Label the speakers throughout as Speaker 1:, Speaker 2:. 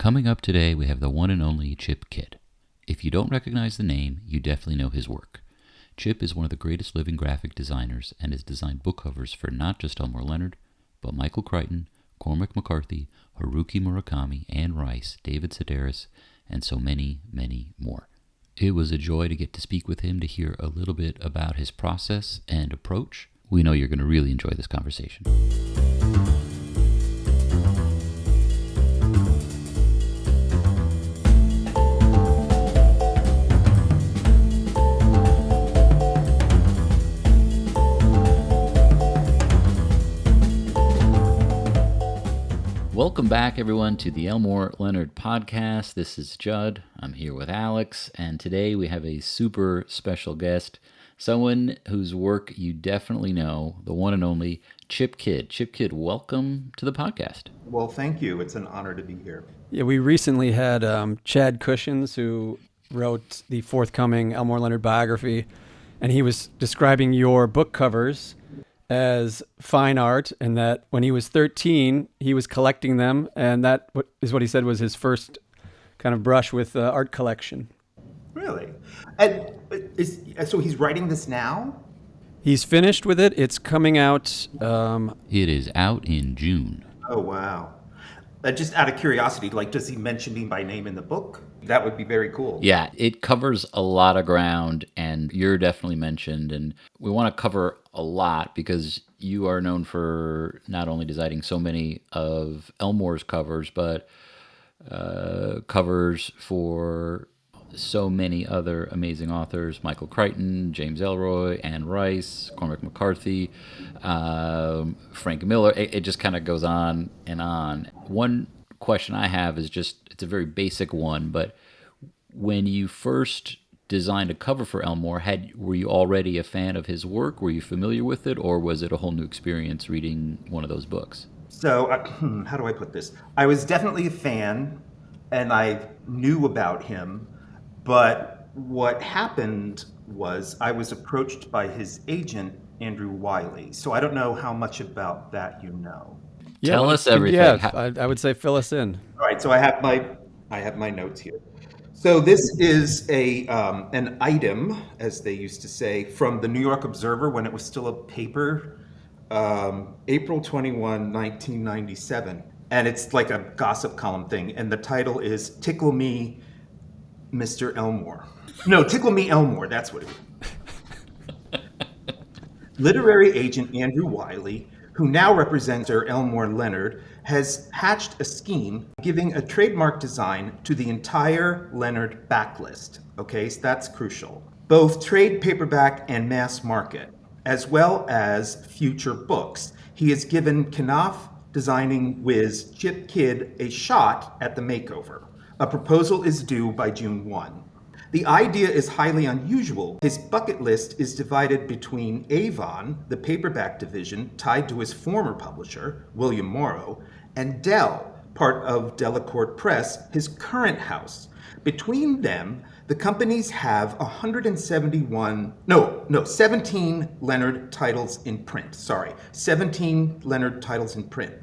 Speaker 1: Coming up today, we have the one and only Chip Kidd. If you don't recognize the name, you definitely know his work. Chip is one of the greatest living graphic designers and has designed book covers for not just Elmore Leonard, but Michael Crichton, Cormac McCarthy, Haruki Murakami, Anne Rice, David Sedaris, and so many, many more. It was a joy to get to speak with him to hear a little bit about his process and approach. We know you're going to really enjoy this conversation. Welcome back, everyone, to the Elmore Leonard podcast. This is Judd. I'm here with Alex, and today we have a super special guest, someone whose work you definitely know, the one and only Chip Kidd. Chip Kidd, welcome to the podcast.
Speaker 2: Well, thank you. It's an honor to be here.
Speaker 3: Yeah, we recently had Chad Cushins, who wrote the forthcoming Elmore Leonard biography, and he was describing your book covers as fine art, and that when he was 13, he was collecting them, and that is what he said was his first kind of brush with art collection.
Speaker 2: Really? And so he's writing this now?
Speaker 3: He's finished with it. It's coming out.
Speaker 1: It is out in June.
Speaker 2: Oh, wow. Just out of curiosity, does he mention me by name in the book? That would be very cool.
Speaker 1: Yeah, it covers a lot of ground, and you're definitely mentioned, and we want to cover a lot because you are known for not only designing so many of Elmore's covers, but covers for so many other amazing authors: Michael Crichton, James Ellroy, Anne Rice, Cormac McCarthy, Frank Miller. It just kind of goes on and on. One question I have is it's a very basic one, but when you first designed a cover for Elmore, were you already a fan of his work? Were you familiar with it, or was it a whole new experience reading one of those books?
Speaker 2: So, how do I put this? I was definitely a fan, and I knew about him, but what happened was I was approached by his agent, Andrew Wiley. So I don't know how much about that you know.
Speaker 3: Yeah,
Speaker 1: Tell us everything.
Speaker 3: Yeah, I would say fill us in.
Speaker 2: All right, so I have my notes here. So this is an item, as they used to say, from the New York Observer when it was still a paper, April 21, 1997. And it's like a gossip column thing. And the title is Tickle Me, Mr. Elmore. No, Tickle Me Elmore, that's what it is. Literary agent Andrew Wiley, who now represents Sir Elmore Leonard, has hatched a scheme giving a trademark design to the entire Leonard backlist. Okay, so that's crucial. Both trade paperback and mass market, as well as future books. He has given Knopf designing whiz Chip Kidd a shot at the makeover. A proposal is due by June 1. The idea is highly unusual. His bucket list is divided between Avon, the paperback division tied to his former publisher, William Morrow, and Dell, part of Delacorte Press, his current house. Between them, the companies have 17 Leonard titles in print. 17 Leonard titles in print.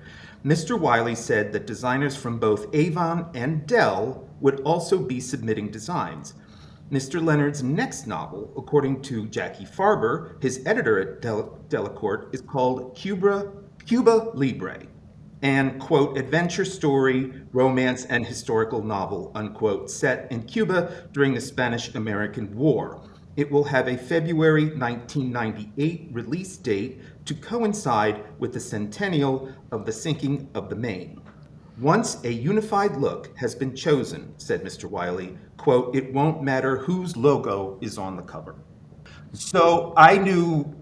Speaker 2: Mr. Wiley said that designers from both Avon and Dell would also be submitting designs. Mr. Leonard's next novel, according to Jackie Farber, his editor at Delacorte, is called Cuba Libre, and, quote, adventure story, romance, and historical novel, unquote, set in Cuba during the Spanish-American War. It will have a February 1998 release date to coincide with the centennial of the sinking of the Maine. Once a unified look has been chosen, said Mr. Wiley, quote, it won't matter whose logo is on the cover. So I knew,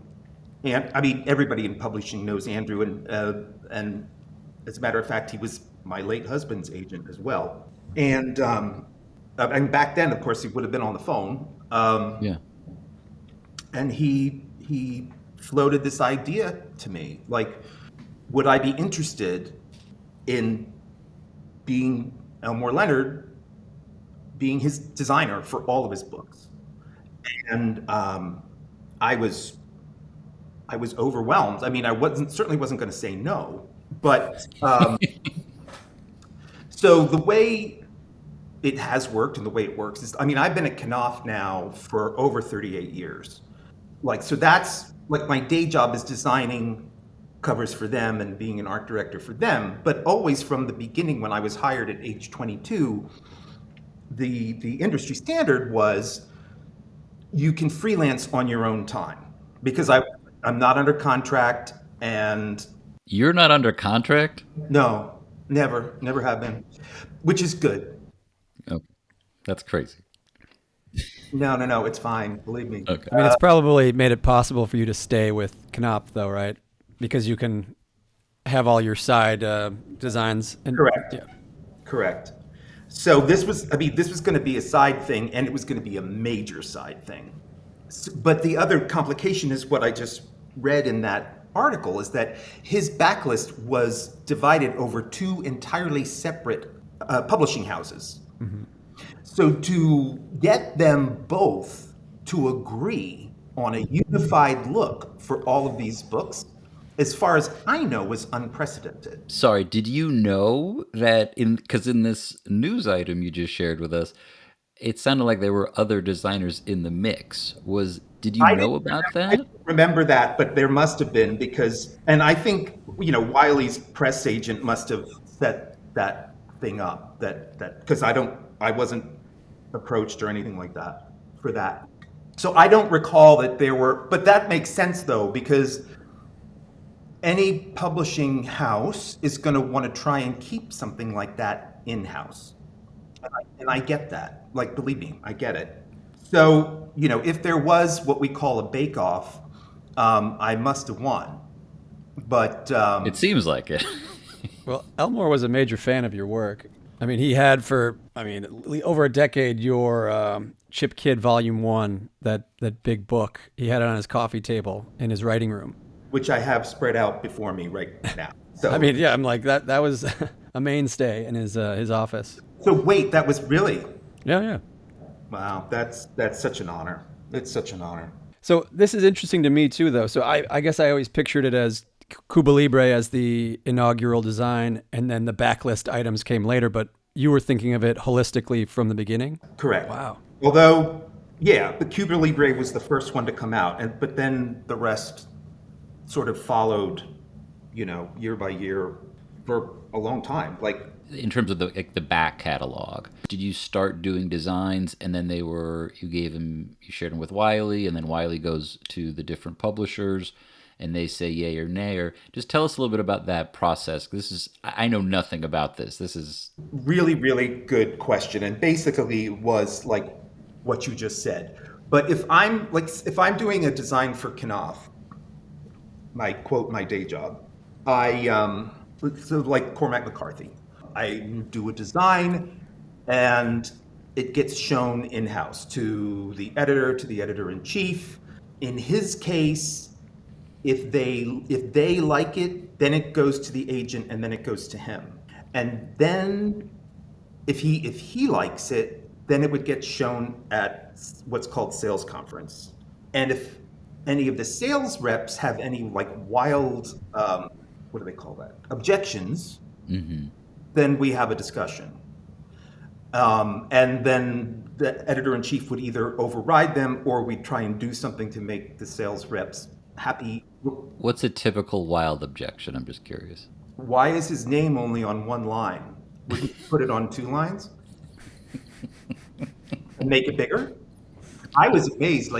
Speaker 2: and I mean, everybody in publishing knows Andrew, and as a matter of fact, he was my late husband's agent as well. And back then, of course, he would have been on the phone. And he floated this idea to me, would I be interested in being Elmore Leonard, being his designer for all of his books? And I was overwhelmed. I mean, I certainly wasn't going to say no, but So the way it has worked and the way it works is, I mean, I've been at Knopf now for over 38 years. Like, so that's like my day job is designing covers for them and being an art director for them. But always from the beginning, when I was hired at age 22, the industry standard was you can freelance on your own time because I'm not under contract and
Speaker 1: You're not under contract?
Speaker 2: no, never have been, which is good.
Speaker 1: Okay. That's crazy.
Speaker 2: No, it's fine. Believe me.
Speaker 1: Okay.
Speaker 3: I mean, it's probably made it possible for you to stay with Knopf, though, right? Because you can have all your side designs. And,
Speaker 2: Correct.
Speaker 3: Yeah.
Speaker 2: Correct. So this was going to be a side thing, and it was going to be a major side thing. But the other complication is what I just read in that article is that his backlist was divided over two entirely separate publishing houses.
Speaker 3: Mm-hmm.
Speaker 2: So to get them both to agree on a unified look for all of these books, as far as I know, was unprecedented.
Speaker 1: Sorry, did you know that because in this news item you just shared with us, it sounded like there were other designers in the mix. Did you know about
Speaker 2: I
Speaker 1: that?
Speaker 2: didn't remember that, but there must have been and I think, Wiley's press agent must have set that thing up that because I wasn't approached or anything like that for that. So I don't recall that there were, but that makes sense though, because any publishing house is going to want to try and keep something like that in-house. And I get that. Like, believe me, I get it. So, if there was what we call a bake-off, I must have won. But
Speaker 1: It seems like it.
Speaker 3: Well, Elmore was a major fan of your work. I mean, he had for, over a decade, your Chip Kid Volume 1, that big book. He had it on his coffee table in his writing room.
Speaker 2: which I have spread out before me right now. So
Speaker 3: I mean, yeah, I'm like, that was a mainstay in his office.
Speaker 2: So wait, that was really?
Speaker 3: Yeah.
Speaker 2: Wow, that's such an honor. It's such an honor.
Speaker 3: So this is interesting to me too, though. So I guess I always pictured it as Cuba Libre as the inaugural design, and then the backlist items came later. But you were thinking of it holistically from the beginning?
Speaker 2: Correct.
Speaker 3: Wow.
Speaker 2: Although, yeah, the Cuba Libre was the first one to come out, but then the rest sort of followed, year by year for a long time. Like,
Speaker 1: in terms of the back catalog, did you start doing designs and then you shared them with Wiley, and then Wiley goes to the different publishers and they say yay or nay? Or just tell us a little bit about that process. I know nothing about this. This is
Speaker 2: really, really good question, and basically was like what you just said. But if I'm doing a design for Knopf, my day job, so like Cormac McCarthy, I do a design and it gets shown in-house to the editor-in-chief. In his case, if they like it, then it goes to the agent and then it goes to him. And then if he likes it, then it would get shown at what's called sales conference. And if any of the sales reps have any wild, what do they call that? Objections, then we have a discussion. And then the editor-in-chief would either override them or we'd try and do something to make the sales reps happy.
Speaker 1: What's a typical wild objection? I'm just curious.
Speaker 2: Why is his name only on one line? Would you put it on 2 lines? And make it bigger? I was amazed,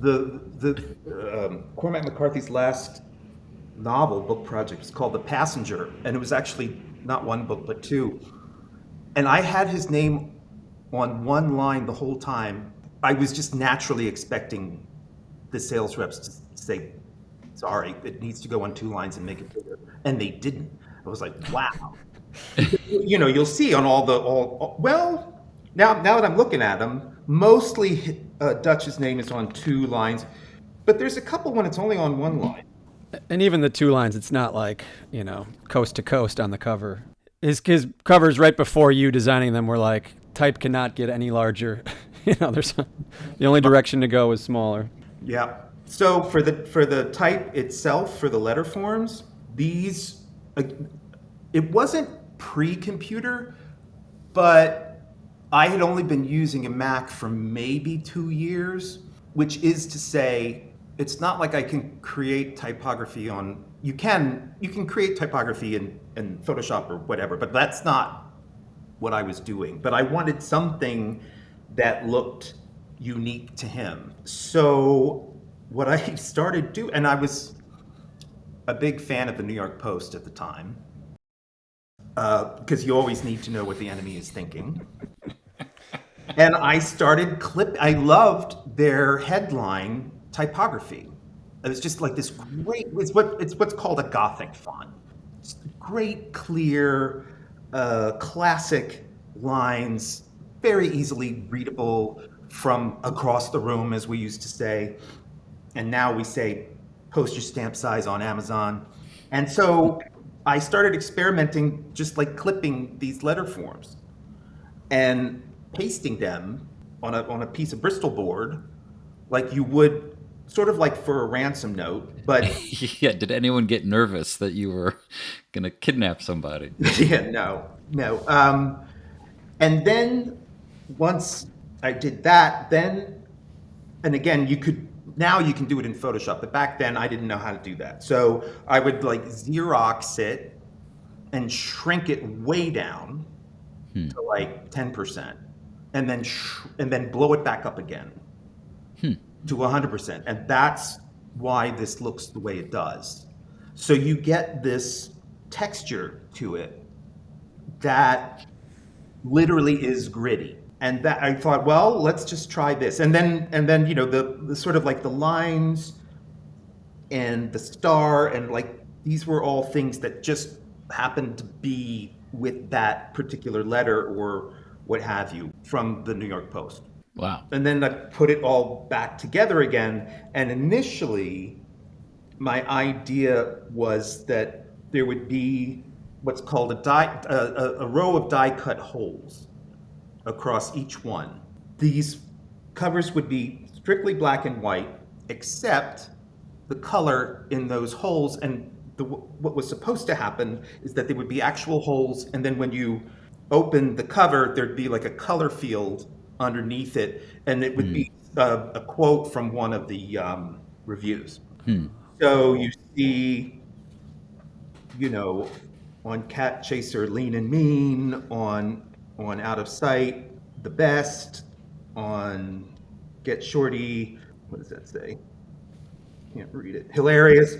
Speaker 2: the Cormac McCarthy's last book project was called The Passenger, and it was actually not one book, but 2. And I had his name on one line the whole time. I was just naturally expecting the sales reps to say, sorry, it needs to go on 2 lines and make it bigger. And they didn't. I was like, wow. You'll see on now that I'm looking at them, mostly Dutch's name is on 2 lines, but there's a couple when it's only on 1 line.
Speaker 3: And even the 2 lines, it's not like, coast to coast on the cover. His covers right before you designing them were like, type cannot get any larger. The only direction to go is smaller.
Speaker 2: Yeah. So for the type itself, for the letter forms, it wasn't pre-computer, but I had only been using a Mac for maybe 2 years, which is to say, it's not like I can create typography on, you can create typography in Photoshop or whatever, but that's not what I was doing. But I wanted something that looked unique to him. So what I started doing, and I was a big fan of the New York Post at the time, because you always need to know what the enemy is thinking. And I started I loved their headline typography. It was just like this great, it's what's called a Gothic font. It's great, clear, classic lines, very easily readable from across the room, as we used to say. And now we say postage stamp size on Amazon. And so I started experimenting, just like clipping these letter forms and pasting them on a piece of Bristol board, like you would, sort of like for a ransom note. But
Speaker 1: yeah, did anyone get nervous that you were going to kidnap somebody?
Speaker 2: yeah, no. And then once I did that, and again, now you can do it in Photoshop, but back then I didn't know how to do that. So I would like Xerox it and shrink it way down to like 10%, and then blow it back up again to 100%. And that's why this looks the way it does. So you get this texture to it that literally is gritty. And that I thought, well, let's just try this. And then the sort of like the lines and the star, and like these were all things that just happened to be with that particular letter or what have you from the New York Post.
Speaker 1: Wow.
Speaker 2: And then I put it all back together again. And initially, my idea was that there would be what's called a row of die-cut holes across each one. These covers would be strictly black and white, except the color in those holes. And what was supposed to happen is that there would be actual holes, and then when you open the cover, there'd be like a color field underneath it, and it would be a quote from one of the reviews. So you see, on Cat Chaser, Lean and Mean, on Out of Sight, the best, on Get Shorty, what does that say? Can't read it. Hilarious.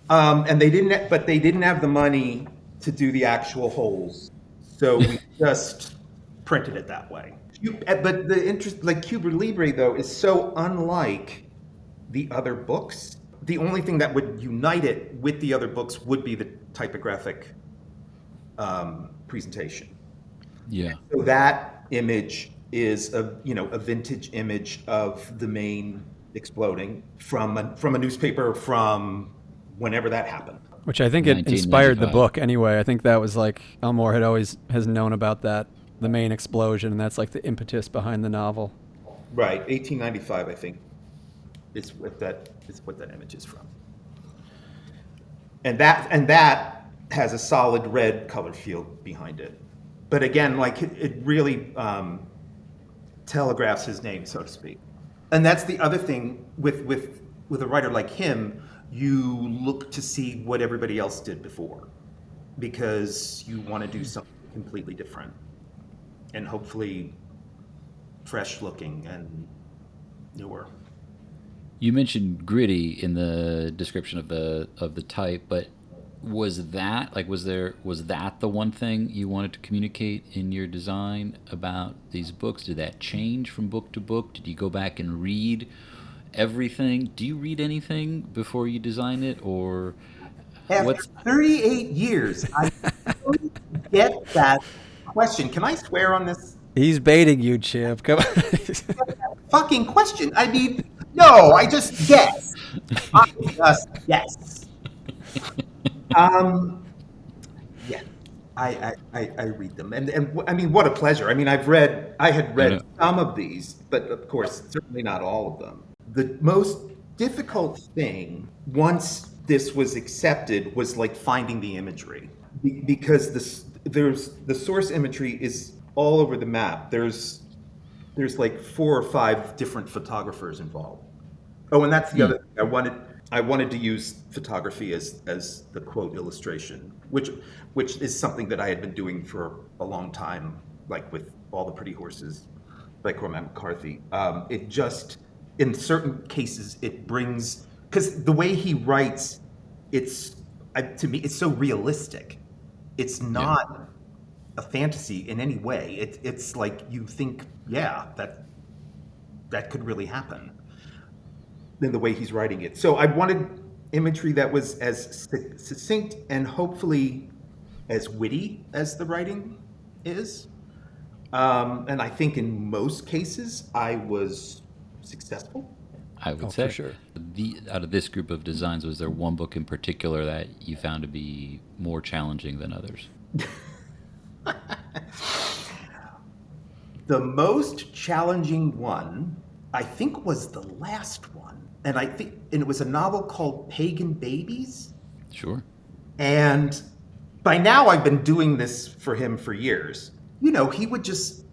Speaker 2: And they didn't have the money to do the actual holes, so we just printed it that way. But the interest, like Cuba Libre though, is so unlike the other books. The only thing that would unite it with the other books would be the typographic presentation.
Speaker 1: Yeah.
Speaker 2: So that image is a vintage image of the main exploding from a newspaper from whenever that happened.
Speaker 3: Which I think it inspired the
Speaker 1: 1995.
Speaker 3: book anyway. I think that was like Elmore has known about that, the main explosion, and that's like the impetus behind the novel.
Speaker 2: Right, 1895, I think, is what that image is from. And that has a solid red color field behind it. But again, like it really telegraphs his name, so to speak. And that's the other thing with a writer like him. You look to see what everybody else did before, because you want to do something completely different and hopefully fresh looking and newer.
Speaker 1: You mentioned gritty in the description of the type, but was that the one thing you wanted to communicate in your design about these books? Did that change from book to book? Did you go back and read everything? Do you read anything before you design it, or
Speaker 2: After 38 years, I don't get that question. Can I swear on this
Speaker 3: He's baiting you, Chip. Come on.
Speaker 2: fucking question? I mean, no, I just guess. I just guess. Yeah, I read them, and I mean, what a pleasure. I mean, I had read some of these, but of course, certainly not all of them. The most difficult thing, once this was accepted, was like finding the imagery, because there's the source imagery is all over the map. There's like 4 or 5 different photographers involved. Oh, and that's the other thing. I wanted to use photography as the quote illustration, which is something that I had been doing for a long time, like with All the Pretty Horses by Cormac McCarthy. It just, in certain cases, it brings, because the way he writes, to me, it's so realistic. It's not a fantasy in any way. It's like you think, yeah, that could really happen in the way he's writing it. So I wanted imagery that was as succinct and hopefully as witty as the writing is. And I think in most cases I was successful.
Speaker 1: I would say.
Speaker 3: For sure.
Speaker 1: Out of this group of designs, was there one book in particular that you found to be more challenging than others?
Speaker 2: The most challenging one, I think, was the last one. And it was a novel called Pagan Babies.
Speaker 1: Sure.
Speaker 2: And by now I've been doing this for him for years. You know, he would just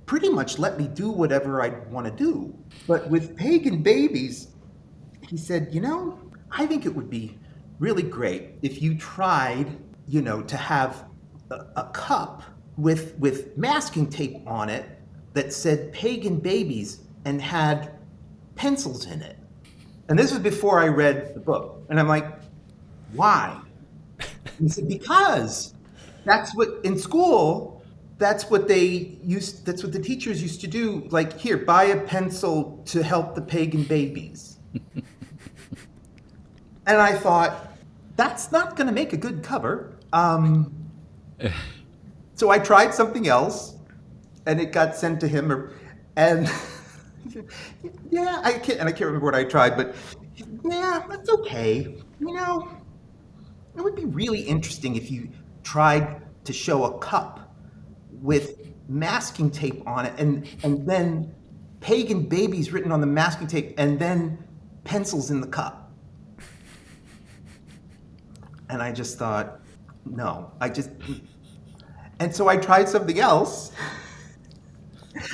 Speaker 2: pretty much let me do whatever I'd want to do. But with Pagan Babies, he said, you know, I think it would be really great if you tried, you know, to have a cup with masking tape on it that said Pagan Babies and had pencils in it. And this was before I read the book. And I'm like, why? He said, because that's what, in school, that's what the teachers used to do. Like, here, buy a pencil to help the pagan babies. And I thought, that's not going to make a good cover. So I tried something else, and it got sent to him. And yeah, I can't remember what I tried, but yeah, that's okay. You know, it would be really interesting if you tried to show a cup with masking tape on it, and then pagan babies written on the masking tape, and then pencils in the cup. And I just thought, no, and so I tried something else.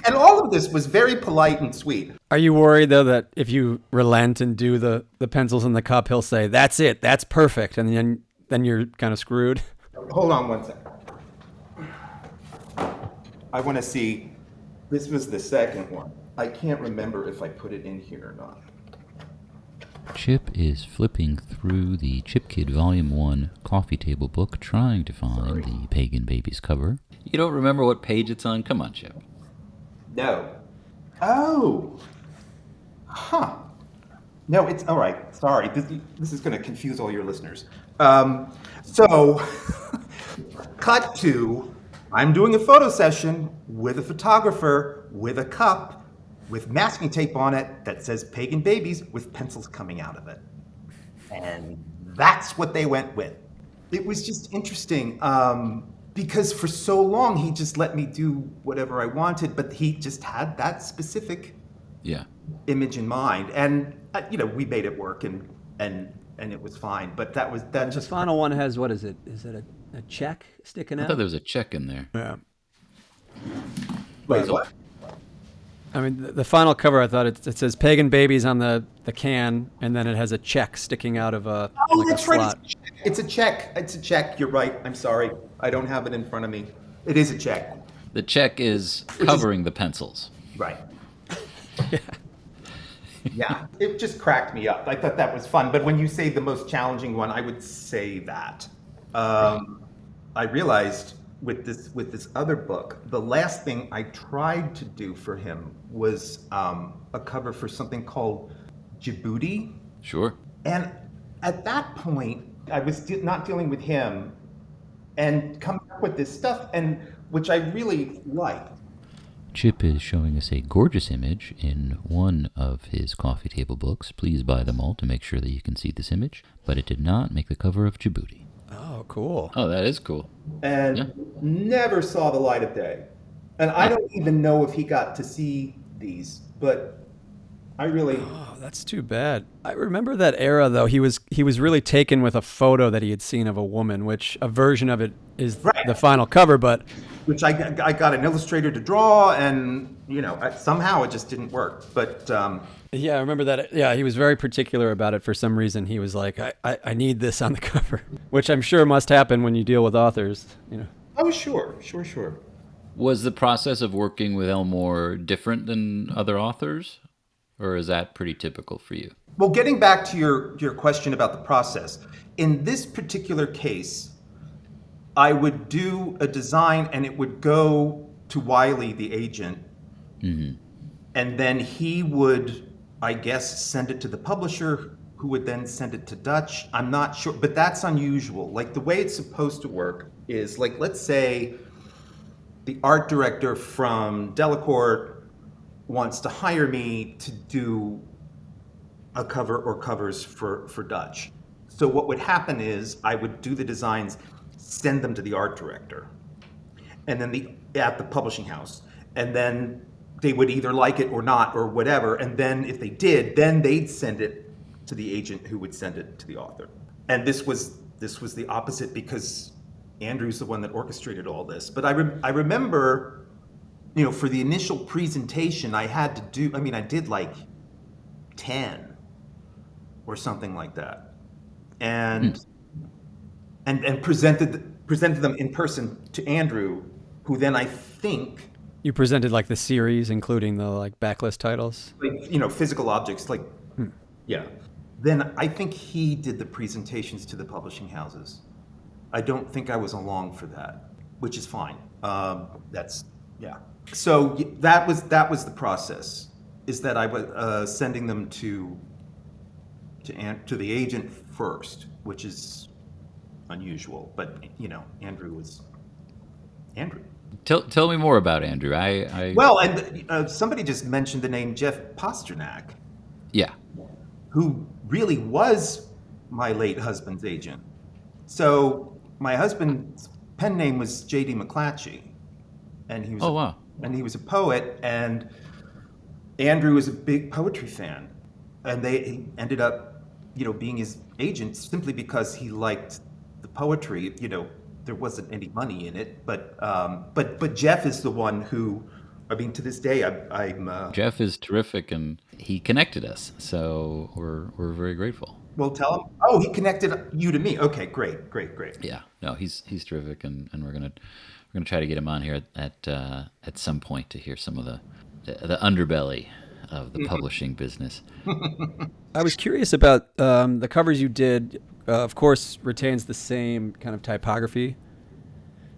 Speaker 2: And all of this was very polite and sweet.
Speaker 3: Are you worried, though, that if you relent and do the pencils in the cup, he'll say, that's it, that's perfect, and then you're kind of screwed?
Speaker 2: Hold on one second. I want to see, this was the second one. I can't remember if I put it in here or not.
Speaker 1: Chip is flipping through the Chip Kid Volume 1 coffee table book, trying to find the Pagan Babies cover. You don't remember what page it's on? Come on, Chip.
Speaker 2: No. Oh. Huh. No, it's all right. Sorry. This is going to confuse all your listeners. So, cut to, I'm doing a photo session with a photographer with a cup with masking tape on it that says Pagan Babies with pencils coming out of it. And that's what they went with. It was just interesting. Because for so long he just let me do whatever I wanted, but he just had that specific image in mind, and you know, we made it work, and it was fine. But that
Speaker 3: The final one has, what is it? Is it a check sticking out?
Speaker 1: I thought there was a check in there.
Speaker 3: Yeah.
Speaker 2: Wait, what?
Speaker 3: I mean, the final cover, I thought it says Pagan Babies on the can, and then it has a check sticking out of a slot.
Speaker 2: It's a check. It's a check. You're right. I'm sorry. I don't have it in front of me. It is a check.
Speaker 1: The check is covering the pencils.
Speaker 2: Right. Yeah. It just cracked me up. I thought that was fun. But when you say the most challenging one, I would say that. I realized with this other book, the last thing I tried to do for him was a cover for something called Djibouti.
Speaker 1: Sure.
Speaker 2: And at that point, I was not dealing with him and coming up with this stuff, and which I really liked.
Speaker 1: Chip is showing us a gorgeous image in one of his coffee table books. Please buy them all to make sure that you can see this image. But it did not make the cover of Djibouti.
Speaker 3: Oh, cool.
Speaker 1: Oh, that is cool.
Speaker 2: And never saw the light of day. And I don't even know if he got to see these, but I really,
Speaker 3: Oh, that's too bad. I remember that era though. He was really taken with a photo that he had seen of a woman, which a version of it is
Speaker 2: right.
Speaker 3: the final cover, but
Speaker 2: Which I got an illustrator to draw, and somehow it just didn't work. But
Speaker 3: yeah, I remember that. Yeah, he was very particular about it for some reason. He was like, I need this on the cover, which I'm sure must happen when you deal with authors,
Speaker 2: oh, sure.
Speaker 1: Was the process of working with Elmore different than other authors? Or is that pretty typical for you?
Speaker 2: Well, getting back to your question about the process, in this particular case, I would do a design and it would go to Wiley, the agent, and then he would, I guess, send it to the publisher, who would then send it to Dutch. I'm not sure, but that's unusual. Like the way it's supposed to work is like, let's say the art director from Delacorte wants to hire me to do a cover or covers for Dutch. So what would happen is I would do the designs, send them to the art director, and then at the publishing house, and then they would either like it or not or whatever. And then if they did, then they'd send it to the agent, who would send it to the author. And this was the opposite, because Andrew's the one that orchestrated all this. But I remember, for the initial presentation, I did like 10 or something like that, and presented them in person to Andrew, who then I think,
Speaker 3: you presented like the series, including the like backlist titles.
Speaker 2: like, physical objects, like, yeah. Then I think he did the presentations to the publishing houses. I don't think I was along for that, which is fine. Yeah. So that was the process, is that I was sending them to the agent first, which is unusual. But Andrew was Andrew.
Speaker 1: Tell me more about Andrew.
Speaker 2: Well, and somebody just mentioned the name Jeff Pasternak,
Speaker 1: Yeah.
Speaker 2: who really was my late husband's agent. So my husband's pen name was J.D. McClatchy, and he was
Speaker 1: wow.
Speaker 2: and he was a poet, and Andrew was a big poetry fan, and he ended up, being his agent simply because he liked the poetry. There wasn't any money in it, but Jeff is the one who, to this day, I'm.
Speaker 1: Jeff is terrific, and he connected us, so we're very grateful.
Speaker 2: Well, tell him. Oh, he connected you to me. Okay, great.
Speaker 1: Yeah, no, he's terrific, and we're gonna try to get him on here at some point to hear some of the underbelly of the publishing business.
Speaker 3: I was curious about the covers you did. Of course, retains the same kind of typography.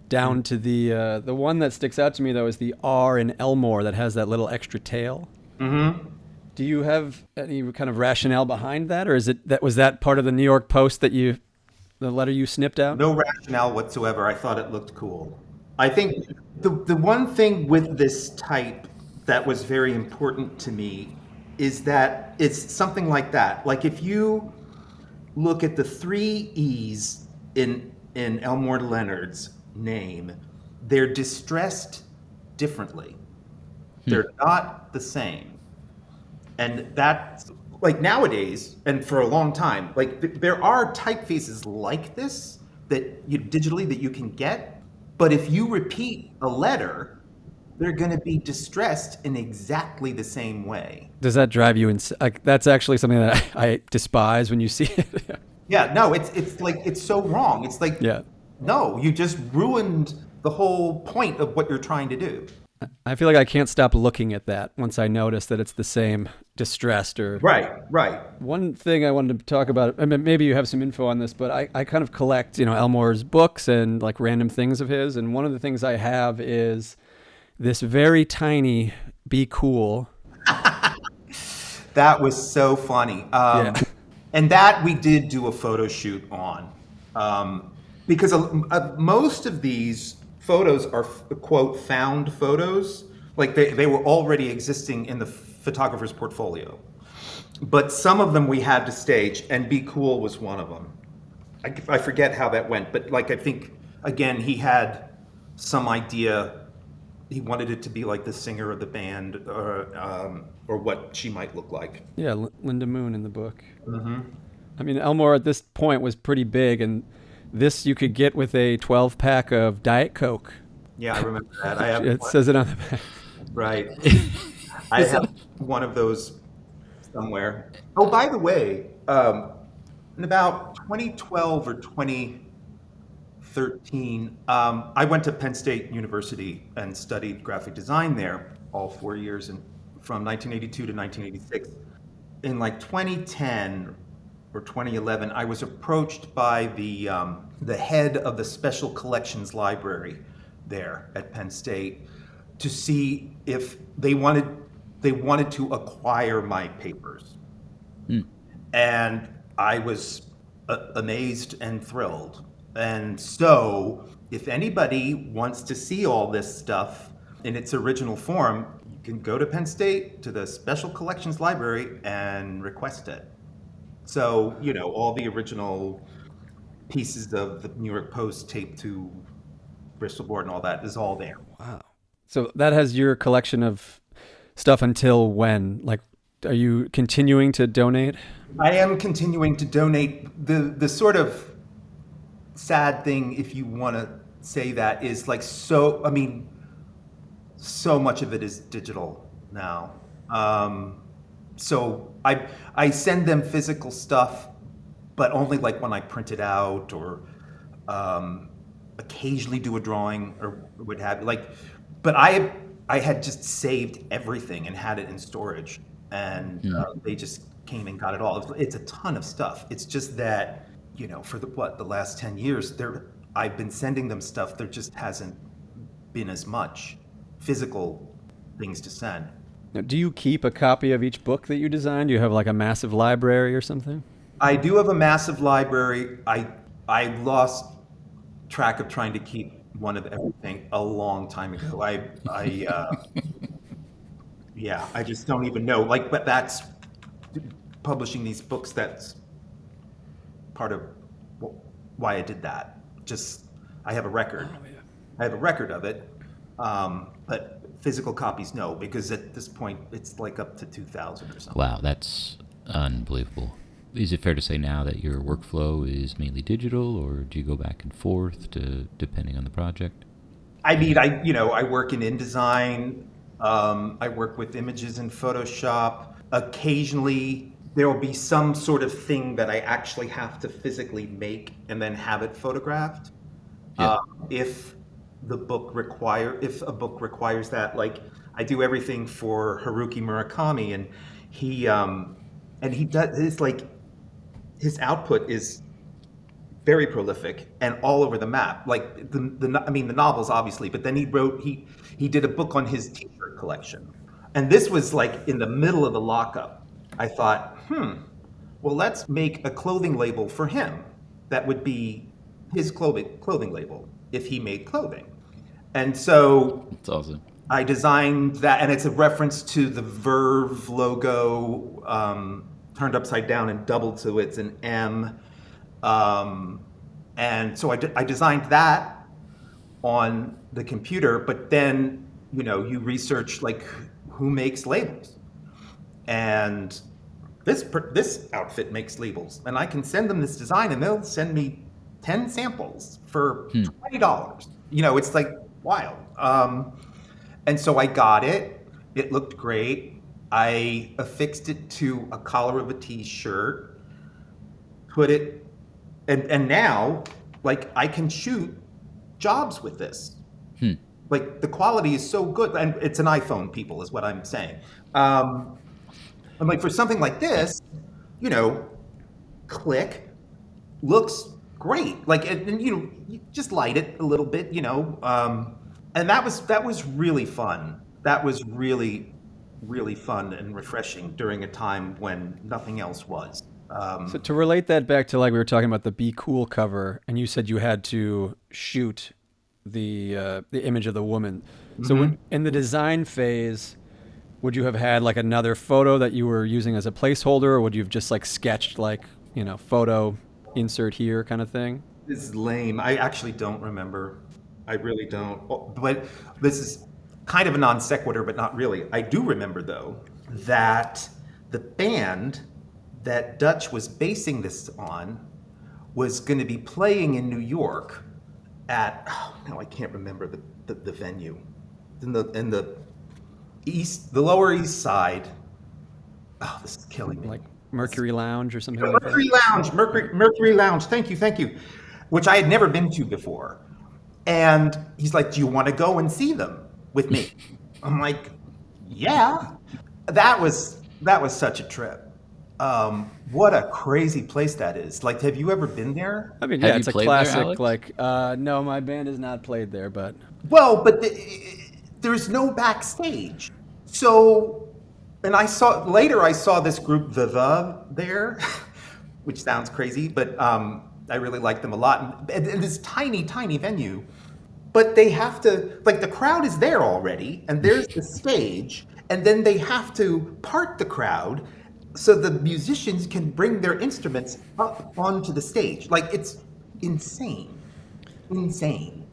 Speaker 3: Down to the one that sticks out to me though is the R in Elmore that has that little extra tail.
Speaker 2: Mm-hmm.
Speaker 3: Do you have any kind of rationale behind that, or was that part of the New York Post the letter you snipped out?
Speaker 2: No rationale whatsoever. I thought it looked cool. I think the one thing with this type that was very important to me is that it's something like that. Like if you look at the 3 E's in Elmore Leonard's name, they're distressed differently. They're not the same. And that's like nowadays, and for a long time, like there are typefaces like this that digitally that you can get, but if you repeat a letter, they're going to be distressed in exactly the same way.
Speaker 3: Does that drive you insane? Like, that's actually something that I despise when you see it.
Speaker 2: Yeah, no, it's like, it's so wrong. It's like, no, you just ruined the whole point of what you're trying to do.
Speaker 3: I feel like I can't stop looking at that once I notice that it's the same distressed or...
Speaker 2: Right.
Speaker 3: One thing I wanted to talk about, I mean, maybe you have some info on this, but I kind of collect, Elmore's books and like random things of his. And one of the things I have is this very tiny Be Cool.
Speaker 2: That was so funny. And that we did do a photo shoot on. Because most of these photos are, quote, found photos. Like they were already existing in the photographer's portfolio. But some of them we had to stage, and Be Cool was one of them. I forget how that went, but like I think, again, he had some idea he wanted it to be like the singer of the band, or what she might look like.
Speaker 3: Yeah, Linda Moon in the book. I mean, Elmore at this point was pretty big, and this you could get with a 12-pack of Diet Coke.
Speaker 2: Yeah, I remember that. I have
Speaker 3: It says it on the back.
Speaker 2: right. I have one of those somewhere. Oh, by the way, in about 2012 or 2013, I went to Penn State University and studied graphic design there all 4 years, and from 1982 to 1986. In like 2010 or 2011, I was approached by the head of the Special Collections Library there at Penn State to see if they wanted to acquire my papers. And I was amazed and thrilled. And so, if anybody wants to see all this stuff in its original form, you can go to Penn State to the Special Collections Library and request it. So, all the original pieces of the New York Post taped to Bristol board and all that is all there.
Speaker 3: Wow. So that has your collection of stuff until when? Like, are you continuing to donate?
Speaker 2: I am continuing to donate. The sort of sad thing, if you want to say that, is like so much of it is digital now. So I send them physical stuff, but only like when I print it out, or occasionally do a drawing or what have you. But I had just saved everything and had it in storage, and they just came and got it all. It's a ton of stuff. It's just that, for the last 10 years, I've been sending them stuff. There just hasn't been as much physical things to send.
Speaker 3: Now, do you keep a copy of each book that you designed? Do you have like a massive library or something?
Speaker 2: I do have a massive library. I lost track of trying to keep one of everything a long time ago. Yeah, I just don't even know. But that's publishing these books. That's part of why I did that. Just, I have a record. I have a record of it, but physical copies, no, because at this point it's like up to 2,000 or something.
Speaker 1: Wow, that's unbelievable. Is it fair to say now that your workflow is mainly digital, or do you go back and forth depending on the project?
Speaker 2: I mean, I work in InDesign. I work with images in Photoshop. Occasionally, there will be some sort of thing that I actually have to physically make and then have it photographed.
Speaker 1: Yeah.
Speaker 2: If a book requires that, like I do everything for Haruki Murakami, and he does his output is very prolific and all over the map. Like the novels obviously, but then he did a book on his t-shirt collection, and this was like in the middle of the lockup. I thought, well, let's make a clothing label for him that would be his clothing label if he made clothing. And so
Speaker 1: That's awesome.
Speaker 2: I designed that, and it's a reference to the Verve logo, turned upside down and doubled, so it's an M. And so I designed that on the computer, but then, you research like who makes labels. And this outfit makes labels, and I can send them this design, and they'll send me 10 samples for $20. It's like wild. And so I got it. It looked great. I affixed it to a collar of a t-shirt, put it, and now, like, I can shoot jobs with this. Like, the quality is so good, and it's an iPhone, people, is what I'm saying. And like for something like this, click, looks great. Like, and you just light it a little bit, and that was really fun. That was really, really fun and refreshing during a time when nothing else was.
Speaker 3: So to relate that back to, like, we were talking about the Be Cool cover, and you said you had to shoot the image of the woman. So when, in the design phase, would you have had like another photo that you were using as a placeholder, or would you have just like sketched like, photo insert here kind of thing?
Speaker 2: This is lame. I actually don't remember. I really don't. But this is kind of a non sequitur, but not really. I do remember, though, that the band that Dutch was basing this on was going to be playing in New York at, I can't remember the venue, in the Lower East Side. Oh, this is killing me.
Speaker 3: Like Mercury Lounge or something like that.
Speaker 2: Mercury Lounge. Thank you. Which I had never been to before. And he's like, "Do you want to go and see them with me?" I'm like, "Yeah." That was such a trip. What a crazy place that is. Like, have you ever been there?
Speaker 3: I mean,
Speaker 1: Have
Speaker 3: yeah,
Speaker 1: you
Speaker 3: it's a
Speaker 1: played there,
Speaker 3: classic.
Speaker 1: Alex?
Speaker 3: No, my band has not played there, but
Speaker 2: Well, but there's no backstage. So, and I saw this group, the there, which sounds crazy, but I really like them a lot. And this tiny, tiny venue, but they have to, like, the crowd is there already, and there's the stage, and then they have to part the crowd so the musicians can bring their instruments up onto the stage. Like, it's insane.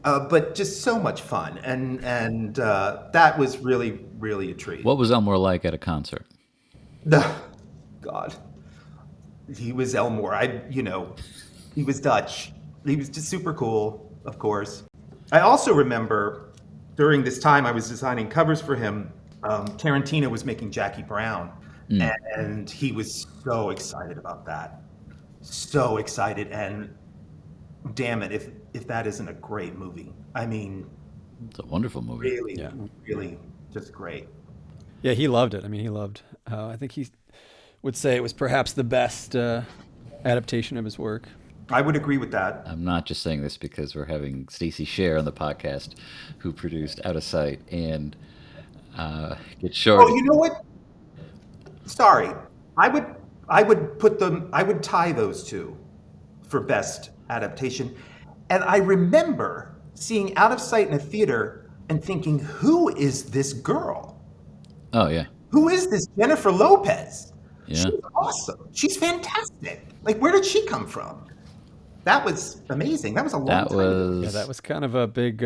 Speaker 2: But just so much fun, and that was really, really a treat.
Speaker 1: What was Elmore like at a concert?
Speaker 2: God, he was Elmore. He was Dutch. He was just super cool, of course. I also remember during this time I was designing covers for him. Tarantino was making Jackie Brown, and he was so excited about that. So excited, and damn it, if that isn't a great movie. I mean,
Speaker 1: It's a wonderful movie.
Speaker 2: really just great.
Speaker 3: yeah, he loved it. I mean, he loved. I think he would say it was perhaps the best adaptation of his work.
Speaker 2: I would agree with that.
Speaker 1: I'm not just saying this because we're having Stacey Scher on the podcast, who produced Out of Sight and Get Shorty.
Speaker 2: Oh, you know what? Sorry, I would tie those two for best adaptation. And I remember seeing Out of Sight in a theater and thinking, who is this girl?
Speaker 1: Oh yeah,
Speaker 2: Who is this Jennifer Lopez?
Speaker 1: yeah.
Speaker 2: She's awesome. She's fantastic. Like, where did she come from? That was amazing. That was a long
Speaker 1: That
Speaker 2: time ago.
Speaker 3: Yeah, that was kind of a big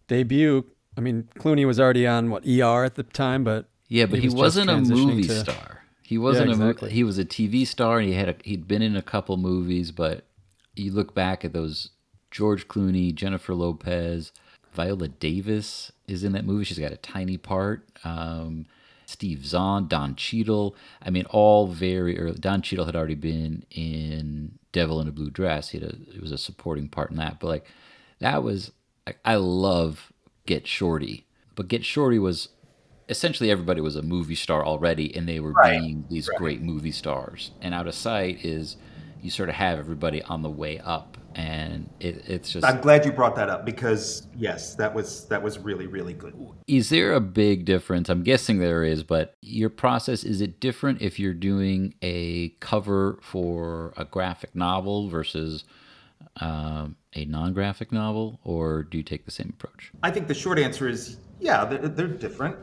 Speaker 3: debut. I mean, Clooney was already on ER at the time, but
Speaker 1: Yeah, but he
Speaker 3: was just
Speaker 1: wasn't a
Speaker 3: transitioning
Speaker 1: movie
Speaker 3: to-
Speaker 1: star. He wasn't
Speaker 3: exactly.
Speaker 1: He was a TV star, and he'd been in a couple movies. But you look back at those: George Clooney, Jennifer Lopez, Viola Davis is in that movie. She's got a tiny part. Steve Zahn, Don Cheadle. I mean, all very early. Don Cheadle had already been in Devil in a Blue Dress. He was a supporting part in that. But like, that was, I love Get Shorty. But Get Shorty was essentially everybody was a movie star already, and they were being these great movie stars. And Out of Sight is, you sort of have everybody on the way up, and it's just.
Speaker 2: I'm glad you brought that up because yes, that was really, really good.
Speaker 1: Is there a big difference? I'm guessing there is, but your process, is it different if you're doing a cover for a graphic novel versus a non-graphic novel, or do you take the same approach?
Speaker 2: I think the short answer is yeah, they're different.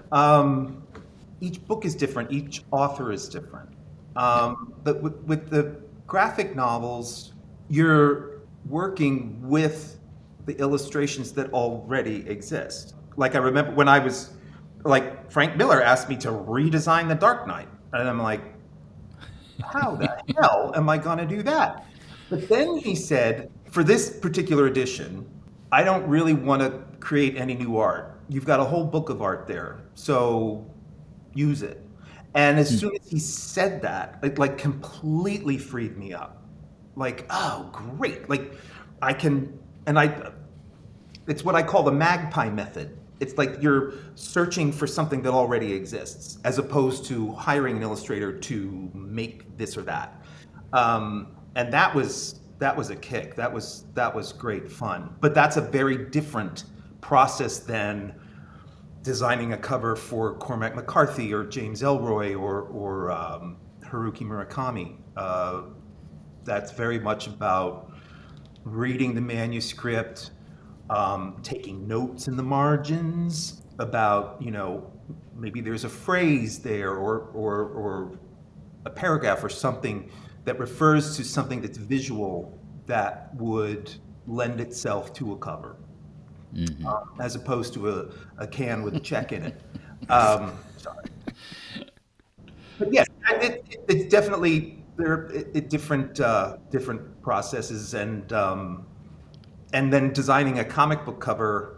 Speaker 2: Each book is different. Each author is different. But with the graphic novels, you're working with the illustrations that already exist. Like, I remember when I was, like, Frank Miller asked me to redesign The Dark Knight. And I'm like, how the hell am I going to do that? But then he said, for this particular edition, I don't really want to create any new art. You've got a whole book of art there, so use it. And as soon as he said that, it like completely freed me up. Like, oh, great. Like, I can, it's what I call the magpie method. It's like you're searching for something that already exists, as opposed to hiring an illustrator to make this or that. And that was a kick. That was great fun. But that's a very different process than designing a cover for Cormac McCarthy or James Ellroy or Haruki Murakami. That's very much about reading the manuscript, taking notes in the margins about, maybe there's a phrase there or a paragraph or something that refers to something that's visual that would lend itself to a cover. as opposed to a can with a check in it. Sorry. But yes, it's definitely different processes, and then designing a comic book cover,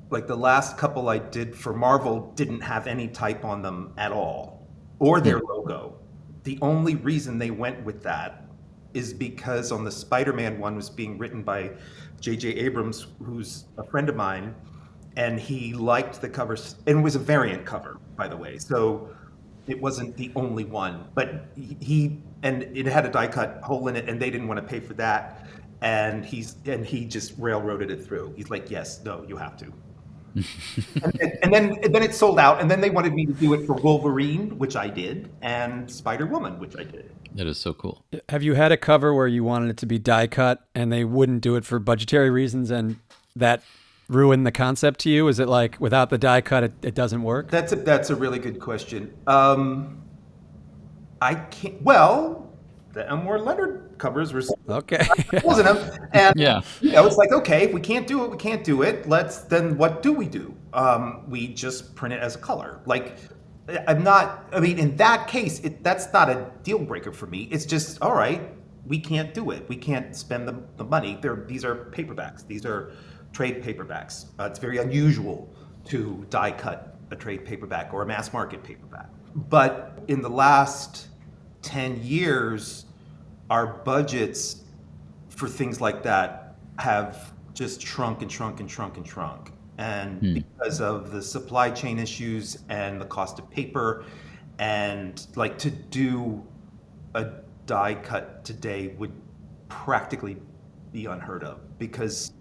Speaker 2: like the last couple I did for Marvel, didn't have any type on them at all, or their logo. The only reason they went with that is because on the Spider-Man one was being written by J.J. Abrams, who's a friend of mine, and he liked the covers, and it was a variant cover, by the way. So it wasn't the only one, but and it had a die cut hole in it, and they didn't want to pay for that, and he just railroaded it through. He's like, yes, no, you have to. and then it sold out, and then they wanted me to do it for Wolverine, which I did, and Spider-Woman, which I did.
Speaker 1: That is so cool.
Speaker 3: Have you had a cover where you wanted it to be die cut and they wouldn't do it for budgetary reasons, and that ruined the concept to you? Is it like without the die cut, it doesn't work?
Speaker 2: That's a really good question. I can't. Well, the Elmore Leonard covers were
Speaker 3: Okay.
Speaker 2: wasn't them, and
Speaker 1: Yeah.
Speaker 2: it's like, okay, if we can't do it, we can't do it. Then what do? We just print it as a color. Like, I mean, in that case, that's not a deal breaker for me. It's just, all right, we can't do it. We can't spend the money. These are paperbacks. These are trade paperbacks. It's very unusual to die cut a trade paperback or a mass market paperback. But in the last 10 years, our budgets for things like that have just shrunk and shrunk and shrunk and shrunk. And because of the supply chain issues and the cost of paper, and like to do a die cut today would practically be unheard of, because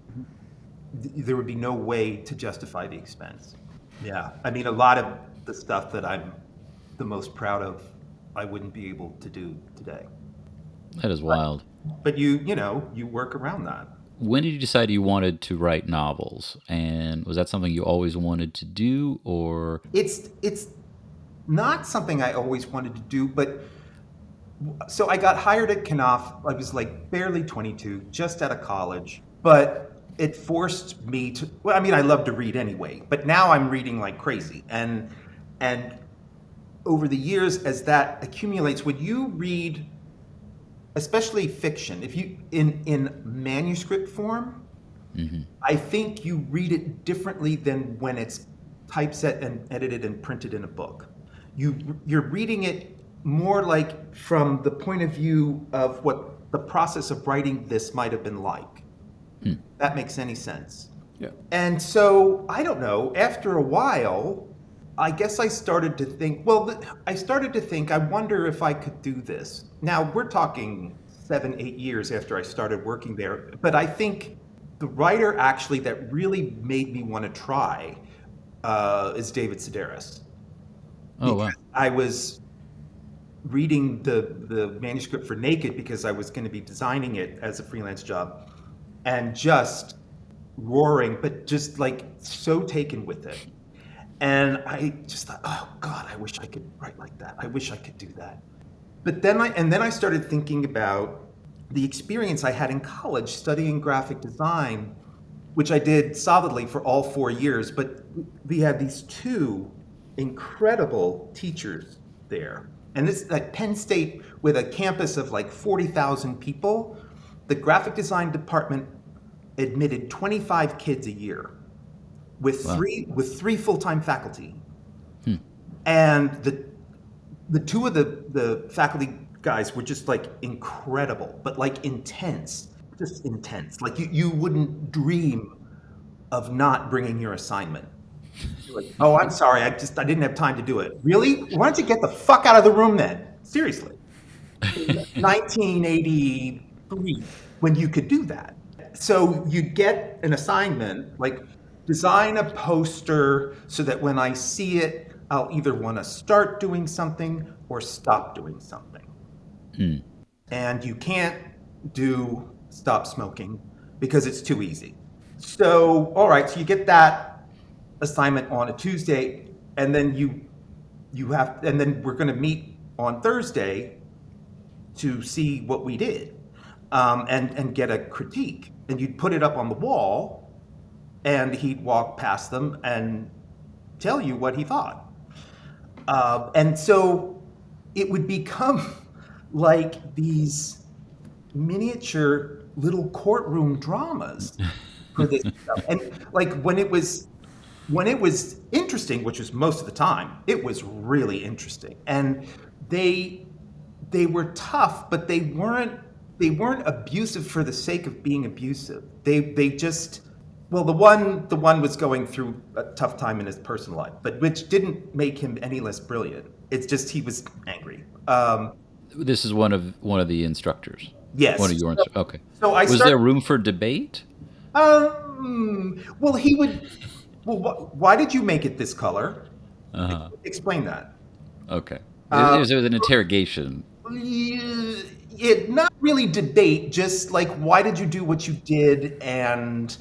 Speaker 2: there would be no way to justify the expense. Yeah, I mean, a lot of the stuff that I'm the most proud of, I wouldn't be able to do today.
Speaker 1: That is wild.
Speaker 2: But you work around that.
Speaker 1: When did you decide you wanted to write novels? And was that something you always wanted to do, or?
Speaker 2: It's not something I always wanted to do, but so I got hired at Knopf. I was like barely 22, just out of college, but it forced me to, well, I mean, I love to read anyway, but now I'm reading like crazy. And over the years, as that accumulates, when you read, especially fiction, if you in manuscript form, I think you read it differently than when it's typeset and edited and printed in a book. You're reading it more like from the point of view of what the process of writing this might have been like. That makes any sense.
Speaker 3: Yeah.
Speaker 2: And so, I don't know, after a while, I guess I started to think, I wonder if I could do this. Now, we're talking 7-8 years after I started working there, but I think the writer actually that really made me want to try is David Sedaris.
Speaker 1: Oh, wow.
Speaker 2: I was reading the manuscript for Naked because I was going to be designing it as a freelance job, and just roaring, but just like so taken with it. And I just thought, oh God, I wish I could write like that. I wish I could do that. But then I started thinking about the experience I had in college studying graphic design, which I did solidly for all 4 years. But we had these two incredible teachers there. And this, at Penn State, with a campus of like 40,000 people, the graphic design department admitted 25 kids a year with three full-time faculty. And the two of the faculty guys were just like incredible, but like intense, just intense. Like you wouldn't dream of not bringing your assignment. You're like, oh, I'm sorry, I didn't have time to do it. Really? Why don't you get the fuck out of the room then? Seriously. 1983, when you could do that. So you'd get an assignment, like design a poster so that when I see it, I'll either want to start doing something or stop doing something. And you can't do stop smoking because it's too easy. So, all right, so you get that assignment on a Tuesday, and then and then we're going to meet on Thursday to see what we did, and get a critique. And you'd put it up on the wall, and he'd walk past them and tell you what he thought. And so it would become like these miniature little courtroom dramas for this stuff. And like when it was interesting, which was most of the time, it was really interesting. And they were tough, but they weren't abusive for the sake of being abusive. They just, well, the one was going through a tough time in his personal life, but which didn't make him any less brilliant. It's just he was angry.
Speaker 1: This is one of the instructors.
Speaker 2: Yes.
Speaker 1: One of your okay.
Speaker 2: So
Speaker 1: was there room for debate?
Speaker 2: Well, he would. Well, why did you make it this color? Explain that.
Speaker 1: Okay. There was an interrogation.
Speaker 2: Not really debate, just like, why did you do what you did? And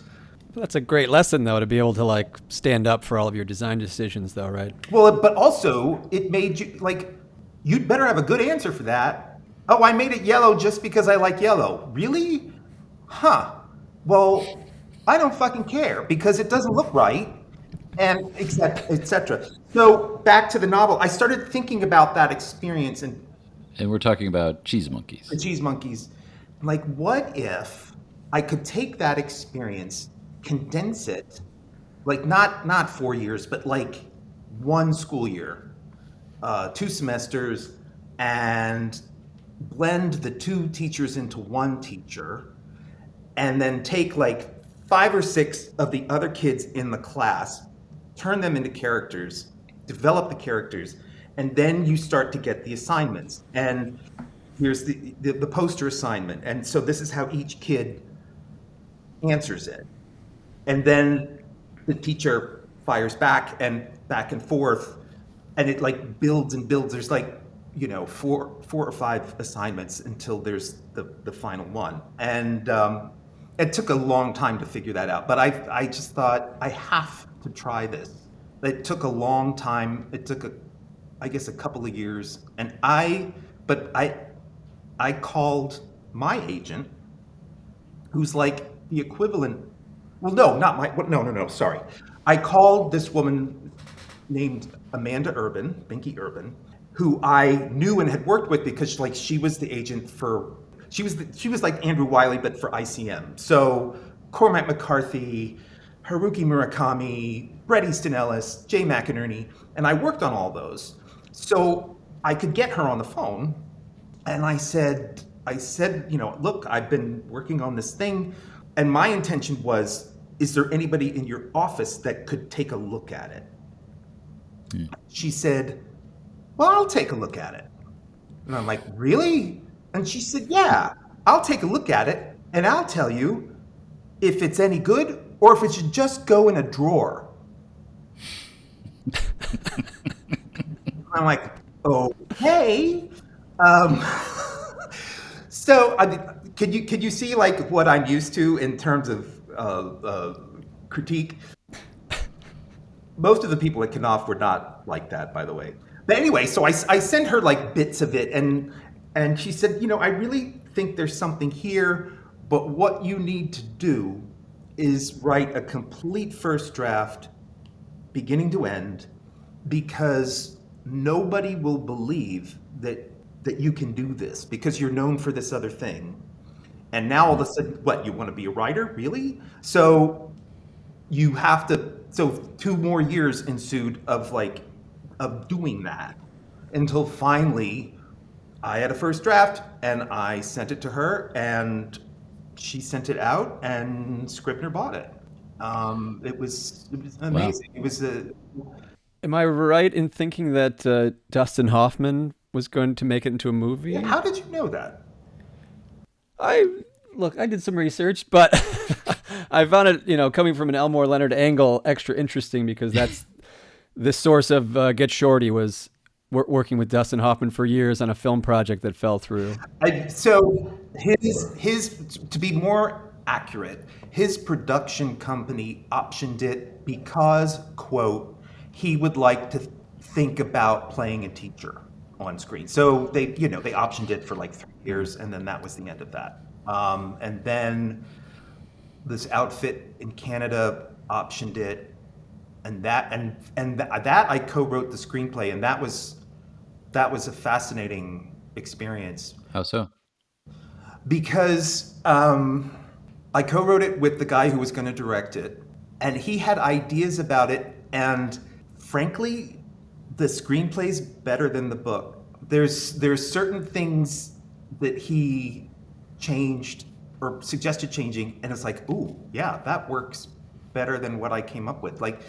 Speaker 3: That's a great lesson, though, to be able to like stand up for all of your design decisions, though, right?
Speaker 2: well, but also it made you like, you'd better have a good answer for that. Oh, I made it yellow just because I like yellow. Really? Huh. Well, I don't fucking care because it doesn't look right, and etc. So back to the novel, I started thinking about that experience and
Speaker 1: And we're talking about cheese monkeys.
Speaker 2: the cheese monkeys. Like, what if I could take that experience, condense it, like not 4 years, but like one school year, 2 semesters, and blend the 2 teachers into one teacher, and then take like 5 or 6 of the other kids in the class, turn them into characters, develop the characters, and then you start to get the assignments. And here's the poster assignment. And so this is how each kid answers it. And then the teacher fires back and forth, and it like builds and builds. There's like, 4 or 5 assignments until there's the final one. And it took a long time to figure that out, but I just thought I have to try this. It took a long time. It took I guess a couple of years, and I called my agent, who's like the equivalent. Well, no, not my. No. Sorry, I called this woman named Amanda Urban, Binky Urban, who I knew and had worked with because like she was the agent for. She was like Andrew Wiley, but for ICM. So Cormac McCarthy, Haruki Murakami, Bret Easton Ellis, Jay McInerney, and I worked on all those. So I could get her on the phone, and I said, look, I've been working on this thing, and my intention was, is there anybody in your office that could take a look at it? She said, well, I'll take a look at it. And I'm like, really? And she said, yeah, I'll take a look at it, and I'll tell you if it's any good or if it should just go in a drawer. I'm like, okay. So could you see like what I'm used to in terms of critique? Most of the people at Knopf were not like that, by the way. But anyway, so I sent her like bits of it, and she said, I really think there's something here, but what you need to do is write a complete first draft, beginning to end, because nobody will believe that you can do this because you're known for this other thing. And now all of a sudden, what, you want to be a writer? Really? So you have to, so 2 more years ensued of doing that until finally I had a first draft and I sent it to her and she sent it out and Scribner bought it. It was amazing. Wow. It was
Speaker 3: Am I right in thinking that Dustin Hoffman was going to make it into a movie?
Speaker 2: Yeah, how did you know that?
Speaker 3: I did some research, but I found it, coming from an Elmore Leonard angle, extra interesting because that's the source of Get Shorty was working with Dustin Hoffman for years on a film project that fell through.
Speaker 2: So his to be more accurate, his production company optioned it because, quote, he would like to think about playing a teacher on screen. So they optioned it for like 3 years, and then that was the end of that. And then this outfit in Canada optioned it, and that I co-wrote the screenplay, and that was a fascinating experience
Speaker 1: How so?
Speaker 2: because I co-wrote it with the guy who was going to direct it, and he had ideas about it, and frankly, the screenplay's better than the book. There's certain things that he changed or suggested changing, and it's like, ooh, yeah, that works better than what I came up with. Like,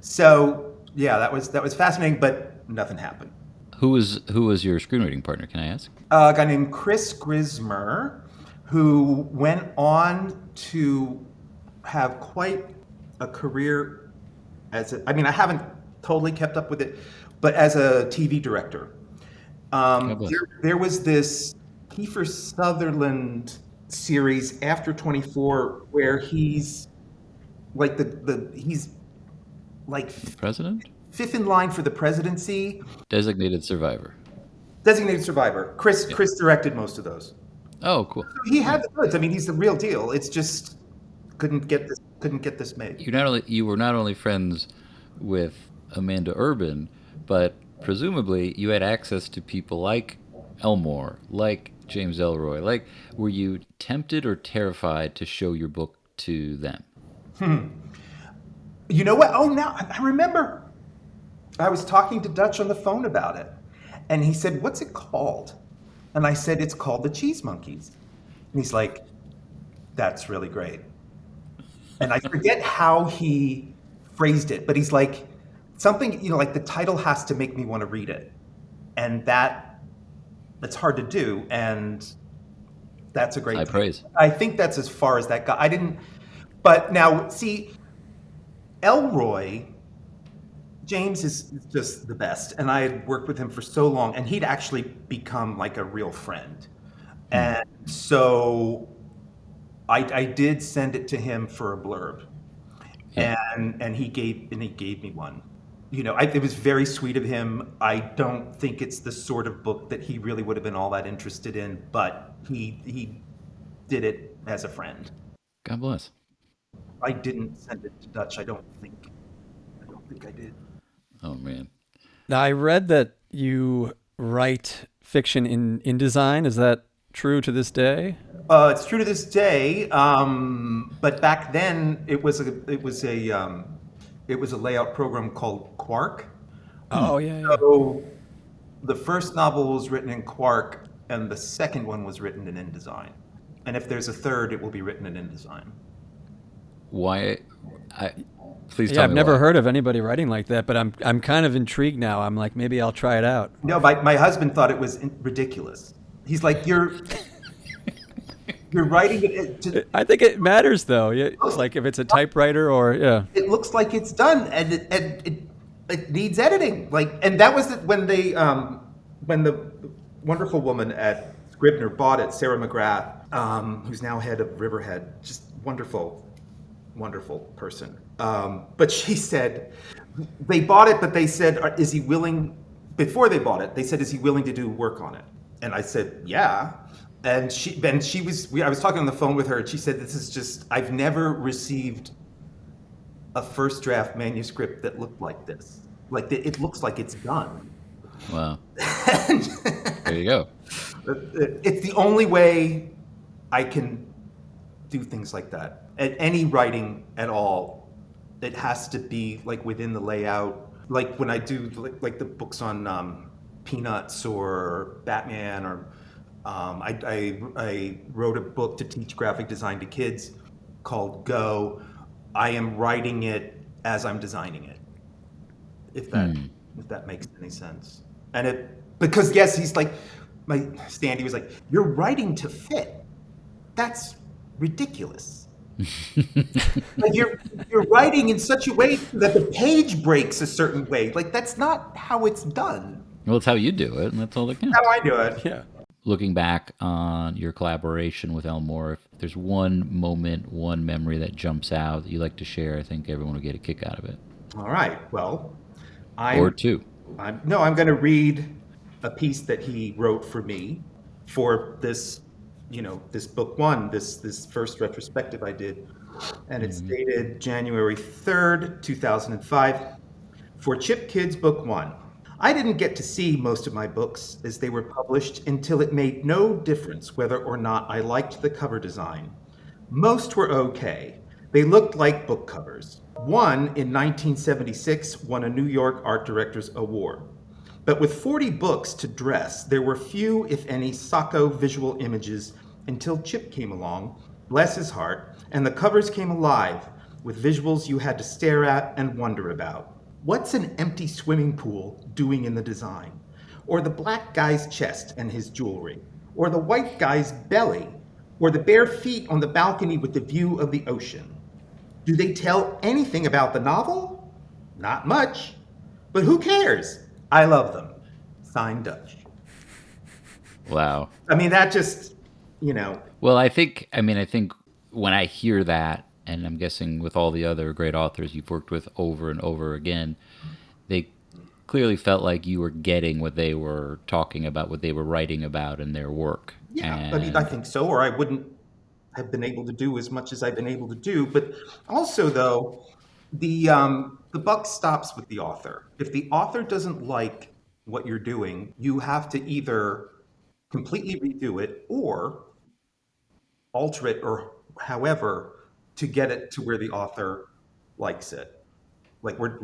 Speaker 2: so yeah, that was fascinating, but nothing happened.
Speaker 1: Who was your screenwriting partner? Can I ask?
Speaker 2: A guy named Chris Grismer, who went on to have quite a career I mean, I haven't totally kept up with it, but as a TV director. There was this Kiefer Sutherland series after 24 where he's like he's like
Speaker 1: President?
Speaker 2: fifth in line for the presidency.
Speaker 1: Designated survivor.
Speaker 2: Designated Survivor. Chris directed most of those.
Speaker 1: Oh, cool.
Speaker 2: He had the goods. I mean, he's the real deal. It's just couldn't get this made.
Speaker 1: You were not only friends with Amanda Urban, but presumably you had access to people like Elmore, like James Ellroy. Like, were you tempted or terrified to show your book to them?
Speaker 2: You know what? Oh, now I remember. I was talking to Dutch on the phone about it, and he said, "What's it called?" And I said, "It's called The Cheese Monkeys." And he's like, "That's really great." And I forget how he phrased it, but he's like, something, like the title has to make me want to read it. And that's hard to do. And that's a great
Speaker 1: High praise.
Speaker 2: I think that's as far as that got. But now, see, Ellroy, James is just the best. And I had worked with him for so long, and he'd actually become like a real friend. And so I did send it to him for a blurb, and he gave me one. It was very sweet of him. I don't think it's the sort of book that he really would have been all that interested in, but he did it as a friend.
Speaker 1: God bless.
Speaker 2: I didn't send it to Dutch. I don't think I did.
Speaker 1: Oh man.
Speaker 3: Now, I read that you write fiction in InDesign. Is that true to this day?
Speaker 2: It's true to this day, but back then it was a layout program called Quark.
Speaker 3: Oh yeah.
Speaker 2: So the first novel was written in Quark, and the second one was written in InDesign. And if there's a third, it will be written in InDesign.
Speaker 1: Why? Please tell
Speaker 3: Yeah, I've
Speaker 1: me
Speaker 3: never
Speaker 1: why.
Speaker 3: heard of anybody writing like that, but I'm kind of intrigued now. I'm like, maybe I'll try it out.
Speaker 2: No, my husband thought it was ridiculous. He's like, you're writing it.
Speaker 3: I think it matters though. It's like if it's a typewriter or
Speaker 2: It looks like it's done, and it needs editing. And that was when the wonderful woman at Scribner bought it, Sarah McGrath, who's now head of Riverhead, just wonderful person. But she said they bought it, but they said, is he willing? Before they bought it, they said, is he willing to do work on it? And I said, yeah. And I was talking on the phone with her, and she said, this is just, I've never received a first draft manuscript that looked like this. Like, it looks like it's done.
Speaker 1: Wow. There you go.
Speaker 2: It's the only way I can do things like that. At any writing at all, it has to be like within the layout. Like when I do like the books on Peanuts or Batman, or I wrote a book to teach graphic design to kids called Go. I am writing it as I'm designing it. If that makes any sense. And because yes, he's like, Standy was like, you're writing to fit. That's ridiculous. Like you're writing in such a way that the page breaks a certain way. Like that's not how it's done.
Speaker 1: Well, it's how you do it, and that's all that counts.
Speaker 2: How I do it.
Speaker 3: yeah.
Speaker 1: Looking back on your collaboration with Elmore, if there's one moment, one memory that jumps out that you like to share, I think everyone will get a kick out of it.
Speaker 2: All right. Well,
Speaker 1: Or two.
Speaker 2: I'm going to read a piece that he wrote for me for this, this book one, this first retrospective I did. and it's dated January 3rd, 2005, for Chip Kids Book 1. I didn't get to see most of my books as they were published until it made no difference whether or not I liked the cover design. Most were okay. They looked like book covers. One in 1976 won a New York Art Directors Award. But with 40 books to dress, there were few, if any, Sacco visual images until Chip came along, bless his heart, and the covers came alive with visuals you had to stare at and wonder about. What's an empty swimming pool doing in the design? Or the black guy's chest and his jewelry? Or the white guy's belly? Or the bare feet on the balcony with the view of the ocean? Do they tell anything about the novel? Not much. But who cares? I love them. Signed Dutch.
Speaker 1: Wow.
Speaker 2: I mean, that just, you know.
Speaker 1: Well, I think when I hear that, and I'm guessing with all the other great authors you've worked with over and over again, they clearly felt like you were getting what they were talking about, what they were writing about in their work.
Speaker 2: Yeah,
Speaker 1: And
Speaker 2: I mean, I think so, or I wouldn't have been able to do as much as I've been able to do. But also, though, the buck stops with the author. If the author doesn't like what you're doing, you have to either completely redo it or alter it, or however, to get it to where the author likes it. Like we're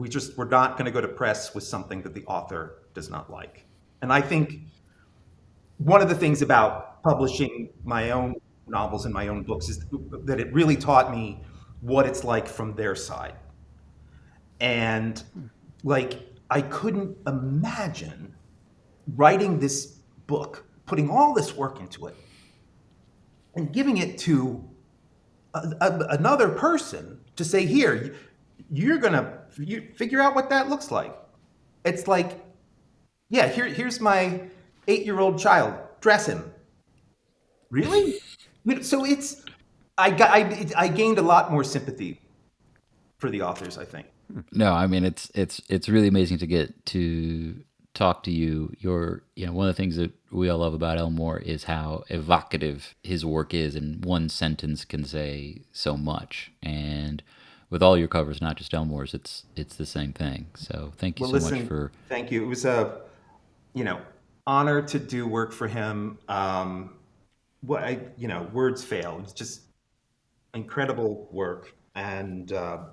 Speaker 2: not going to go to press with something that the author does not like. And I think one of the things about publishing my own novels and my own books is that it really taught me what it's like from their side. And like, I couldn't imagine writing this book, putting all this work into it, and giving it to another person to say, here, you figure out what that looks like. It's like, yeah, here's my 8-year-old child, dress him. Really? So I gained a lot more sympathy for the authors, I think.
Speaker 1: no, I mean it's really amazing to get to talk to you. One of the things that we all love about Elmore is how evocative his work is, and one sentence can say so much. And with all your covers, not just Elmore's, it's the same thing. So thank you much for.
Speaker 2: Thank you. It was a, honor to do work for him. Words fail. It's just incredible work, and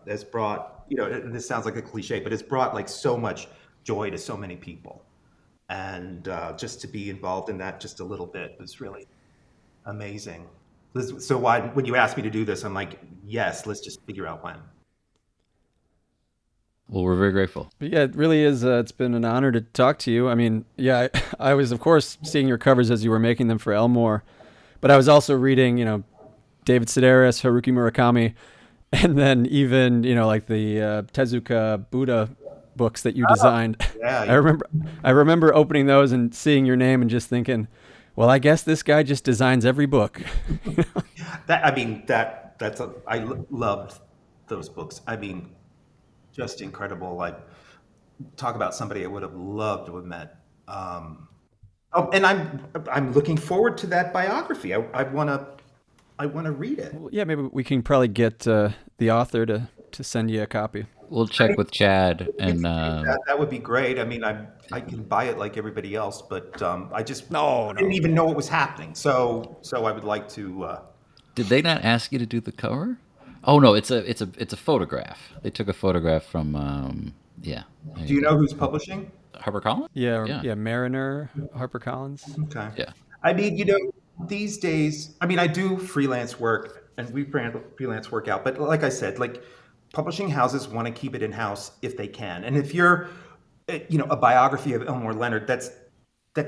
Speaker 2: has brought, this sounds like a cliche, but it's brought like so much joy to so many people. And just to be involved in that just a little bit was really amazing. So when you asked me to do this, I'm like, yes, let's just figure out when.
Speaker 1: Well, we're very grateful.
Speaker 3: But yeah, it really is. It's been an honor to talk to you. I mean, yeah, I was, of course, seeing your covers as you were making them for Elmore, but I was also reading, David Sedaris, Haruki Murakami, and then even, like the Tezuka Buddha books that you designed.
Speaker 2: Yeah.
Speaker 3: I remember opening those and seeing your name and just thinking, well, I guess this guy just designs every book.
Speaker 2: I loved those books. I mean, just incredible. Like, talk about somebody I would have loved to have met. And I'm looking forward to that biography. I want to read it.
Speaker 3: Well, yeah, maybe we can probably get the author to send you a copy.
Speaker 1: We'll check with Chad, and
Speaker 2: that would be great. I mean, I can buy it like everybody else, but I just
Speaker 3: No.
Speaker 2: didn't even know what was happening. So I would like to.
Speaker 1: Did they not ask you to do the cover? Oh no, it's a photograph. They took a photograph from yeah.
Speaker 2: Do you know who's publishing?
Speaker 1: HarperCollins?
Speaker 3: Yeah, Mariner, HarperCollins.
Speaker 2: Okay.
Speaker 1: Yeah.
Speaker 2: I mean, these days, I do freelance work, and we brand freelance work out. But like I said, like, publishing houses want to keep it in-house if they can. And if you're, a biography of Elmore Leonard, that's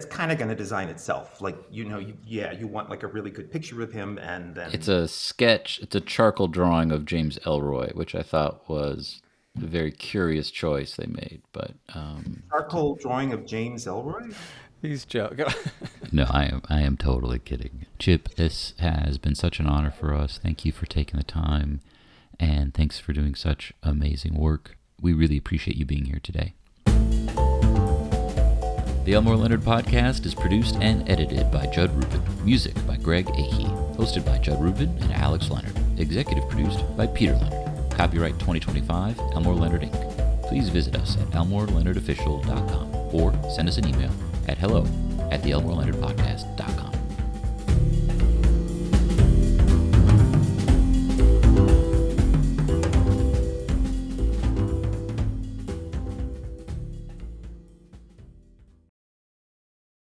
Speaker 2: kind of going to design itself. Like, you want like a really good picture of him, and then
Speaker 1: It's a sketch. It's a charcoal drawing of James Ellroy, which I thought was a very curious choice they made. But
Speaker 2: charcoal drawing of James Ellroy.
Speaker 3: He's joking.
Speaker 1: no, I am totally kidding. Chip, this has been such an honor for us. Thank you for taking the time, and thanks for doing such amazing work. We really appreciate you being here today. The Elmore Leonard podcast is produced and edited by Judd Rubin. Music by Greg Ahee. Hosted by Judd Rubin and Alex Leonard. Executive produced by Peter Leonard. Copyright 2025, Elmore Leonard Inc. Please visit us at elmoreleonardofficial.com or send us an email at hello@theelmoreleonardpodcast.com.